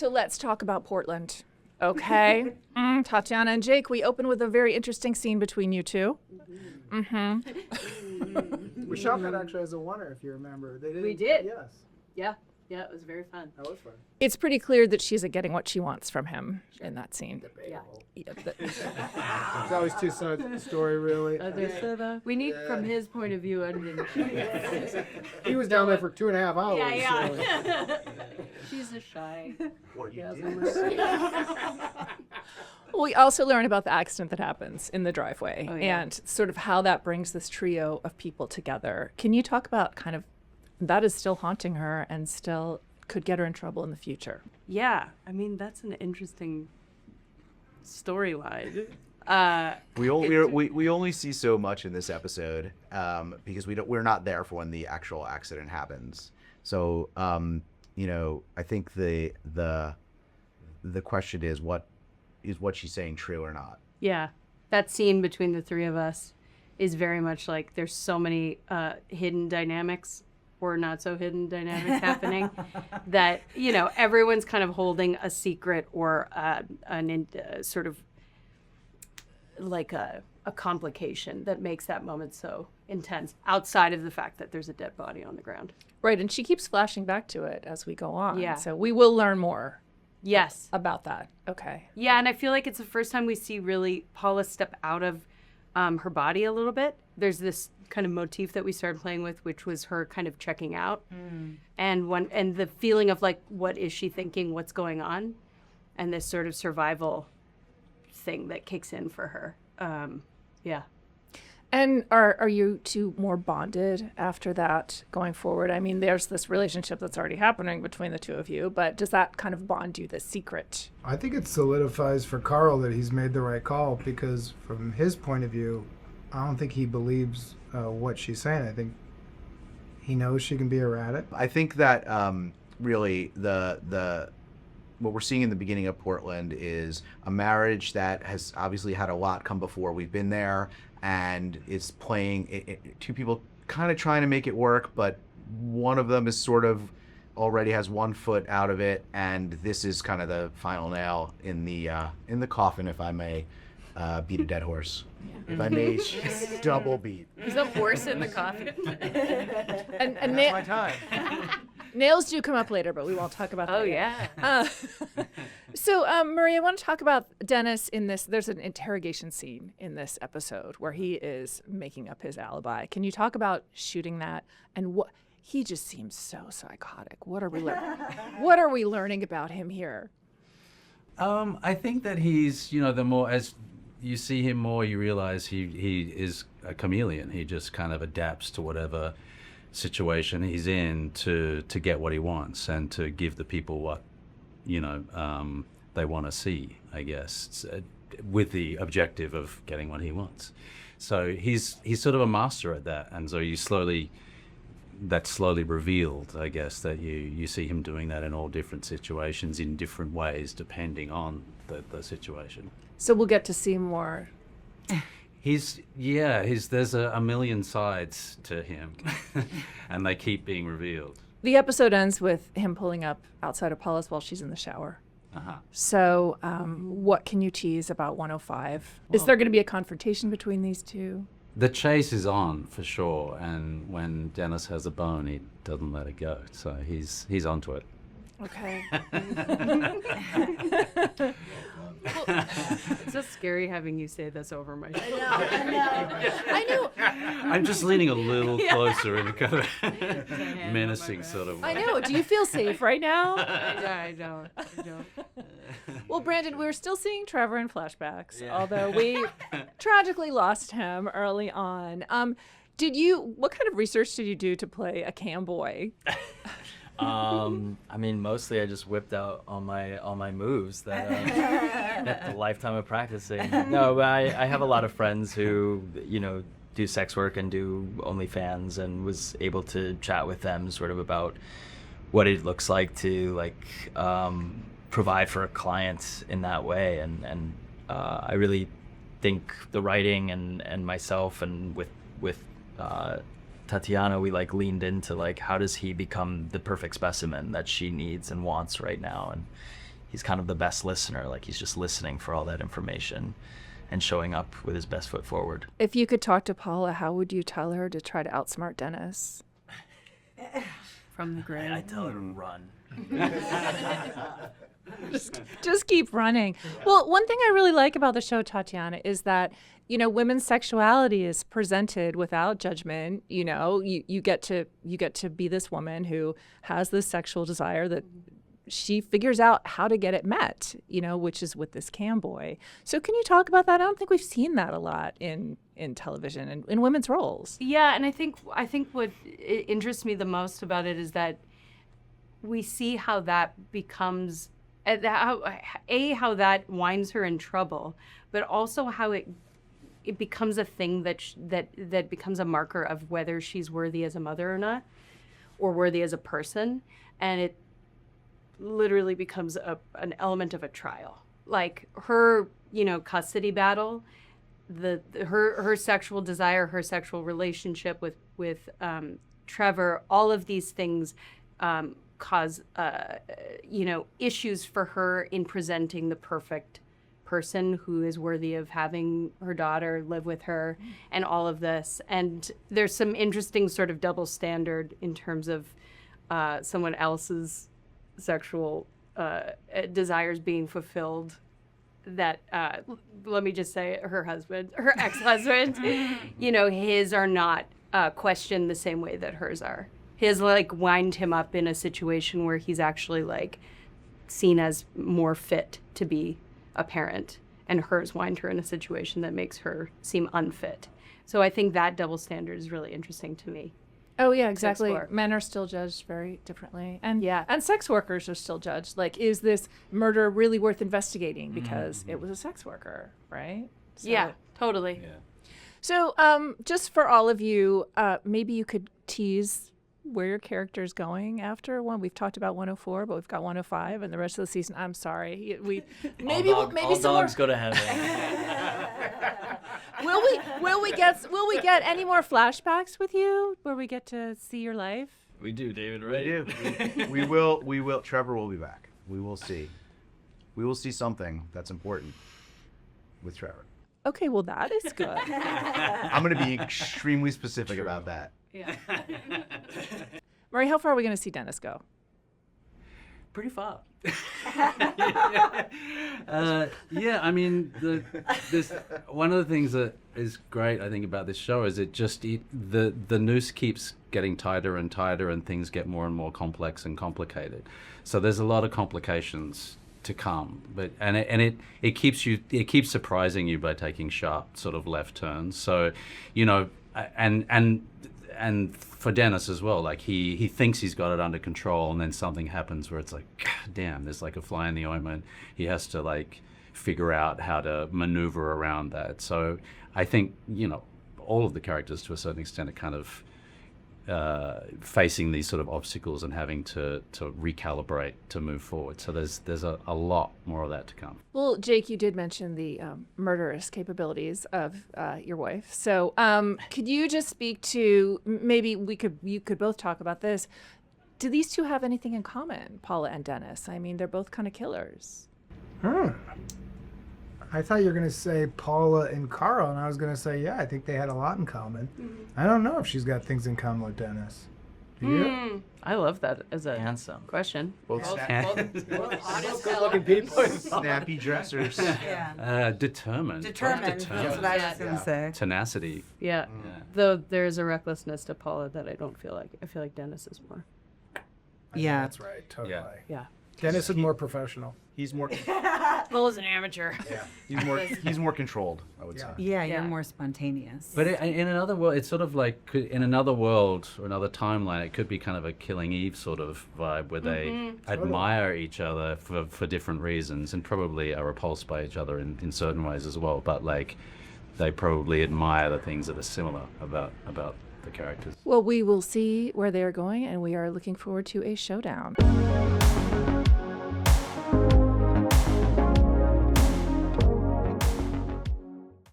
So let's talk about Portland. Okay. Tatiana and Jake, we open with a very interesting scene between you two. We shot that actually as a oneer, if you remember. We did. Yes, Yeah, it was very fun. that was fun. It's pretty clear that she's getting what she wants from him in that scene. There's always two sides of the story, really. We need from his point of view. He was down there for 2.5 hours. So. She's a shy. We also learn about the accident that happens in the driveway and sort of how that brings this trio of people together. Can you talk about kind of that is still haunting her and still could get her in trouble in the future? Yeah, I mean, that's an interesting storyline. We only see so much in this episode because we're not there for when the actual accident happens. So I think the question is what she's saying true or not? Yeah, that scene between the three of us is very much like there's so many hidden dynamics or not so hidden dynamics happening that everyone's kind of holding a secret or sort of like a complication that makes that moment so intense outside of the fact that there's a dead body on the ground. Right, and she keeps flashing back to it as we go on. Yeah. So we will learn more. Yes. About that. Okay. Yeah, and I feel like it's the first time we see really Paula step out of her body a little bit. There's this kind of motif that we started playing with, which was her kind of checking out, and the feeling of like, what is she thinking? What's going on? And this sort of survival thing that kicks in for her. Yeah. And are you two more bonded after that going forward? I mean, there's this relationship that's already happening between the two of you, but does that kind of bond you, the secret? I think it solidifies for Carl that he's made the right call because from his point of view, I don't think he believes what she's saying. I think he knows she can be erratic. I think that really the what we're seeing in the beginning of Portland is a marriage that has obviously had a lot come before. We've been there, and it's playing two people kind of trying to make it work, but one of them is sort of already has one foot out of it, and this is kind of the final nail in the coffin, if I may beat a dead horse. If I may double beat. There's a horse in the coffin. And That's my time. Nails do come up later, but we won't talk about that. Oh, yet. yeah. So, Marie, I want to talk about Dennis in this. There's an interrogation scene in this episode where he is making up his alibi. Can you talk about shooting that and what? He just seems so psychotic. What are we learning about him here? I think that he's, the more as you see him more, you realize he is a chameleon. He just kind of adapts to whatever situation he's in to get what he wants and to give the people what they want to see, I guess, with the objective of getting what he wants. So he's sort of a master at that, and so that's slowly revealed, I guess, that you see him doing that in all different situations in different ways depending on the situation. So we'll get to see more. There's a million sides to him, and they keep being revealed. The episode ends with him pulling up outside of Paula's while she's in the shower. Uh-huh. So what can you tease about 105? Is there going to be a confrontation between these two? The chase is on for sure, and when Dennis has a bone, he doesn't let it go. So he's onto it. Okay. It's so scary having you say this over my shoulder. I know. I'm just leaning a little closer in a kind of menacing sort of way. I know. Do you feel safe right now? I don't. Well, Brandon, we're still seeing Trevor in flashbacks, although we tragically lost him early on. What kind of research did you do to play a cam boy? I mean, mostly I just whipped out all my moves that a lifetime of practicing. No, but I have a lot of friends who, do sex work and do OnlyFans, and was able to chat with them sort of about what it looks like to provide for a client in that way. And I really think the writing and myself and with Tatiana, we leaned into how does he become the perfect specimen that she needs and wants right now. And he's kind of the best listener. Like he's just listening for all that information and showing up with his best foot forward. If you could talk to Paula, how would you tell her to try to outsmart Dennis? From the grave. I tell her to run. Just keep running. Well, one thing I really like about the show, Tatiana, is that, you know, women's sexuality is presented without judgment. You know, you get to be this woman who has this sexual desire that she figures out how to get it met, you know, which is with this cam boy. So can you talk about that? I don't think we've seen that a lot in television and in women's roles. Yeah, and I think what interests me the most about it is that we see how that becomes how that winds her in trouble, but also how it becomes a thing that becomes a marker of whether she's worthy as a mother or not, or worthy as a person, and it literally becomes an element of a trial. Like her, you know, custody battle, her sexual desire, her sexual relationship with Trevor, all of these things cause you know, issues for her in presenting the perfect person who is worthy of having her daughter live with her and all of this. And there's some interesting sort of double standard in terms of someone else's sexual desires being fulfilled that let me just say her ex-husband, you know, his are not questioned the same way that hers are. His like wind him up in a situation where he's actually like seen as more fit to be a parent, and hers wind her in a situation that makes her seem unfit. So I think that double standard is really interesting to me. Oh yeah, exactly. explore. Men are still judged very differently, and Yeah. and sex workers are still judged. Like, is this murder really worth investigating because it was a sex worker, right? So, Yeah, totally. Yeah. So, just for all of you, maybe you could tease where your character's going after one. We've talked about 104, but we've got 105 and the rest of the season. I'm sorry, we maybe all maybe some dogs more. go to heaven. Will we get any more flashbacks with you where we get to see your life? We do, David, We right? do. We will. Trevor will be back. We will see. We will see something that's important with Trevor. Okay, well that is good. I'm going to be extremely specific about that. Yeah. Murray, how far are we going to see Dennis go? Pretty far. Yeah, I mean, this one of the things that is great, I think, about this show is the noose keeps getting tighter and tighter, and things get more and more complex and complicated. So there's a lot of complications to come, but it keeps surprising you by taking sharp sort of left turns. So, you know, and for Dennis as well, like he thinks he's got it under control, and then something happens where it's like, God damn, there's like a fly in the ointment. He has to like figure out how to maneuver around that. So I think, you know, all of the characters to a certain extent are kind of facing these sort of obstacles and having to recalibrate to move forward. So there's a lot more of that to come. Well, Jake, you did mention the murderous capabilities of your wife. So could you just speak to, maybe you could both talk about this. Do these two have anything in common, Paula and Dennis? I mean, they're both kind of killers. I thought you were going to say Paula and Carl, and I was going to say, yeah, I think they had a lot in common. I don't know if she's got things in common with Dennis. Do you? I love that as a Handsome. question. Both Good-looking people. Snappy dressers. Yeah. Determined. Determined. That's what I was Yeah. going to say. Tenacity. Yeah. Though there's a recklessness to Paula that I don't feel like. I feel like Dennis is more. Yeah. That's right. Totally. Yeah. Yeah. Dennis is more professional. He's more. Paula's an amateur. He's more controlled, I would say. Yeah, Yeah. you're more spontaneous. But in another world, it's sort of like in another world or another timeline, it could be kind of a Killing Eve sort of vibe where they admire each other for different reasons and probably are repulsed by each other in certain ways as well. But like, they probably admire the things that are similar about the characters. Well, we will see where they are going, and we are looking forward to a showdown.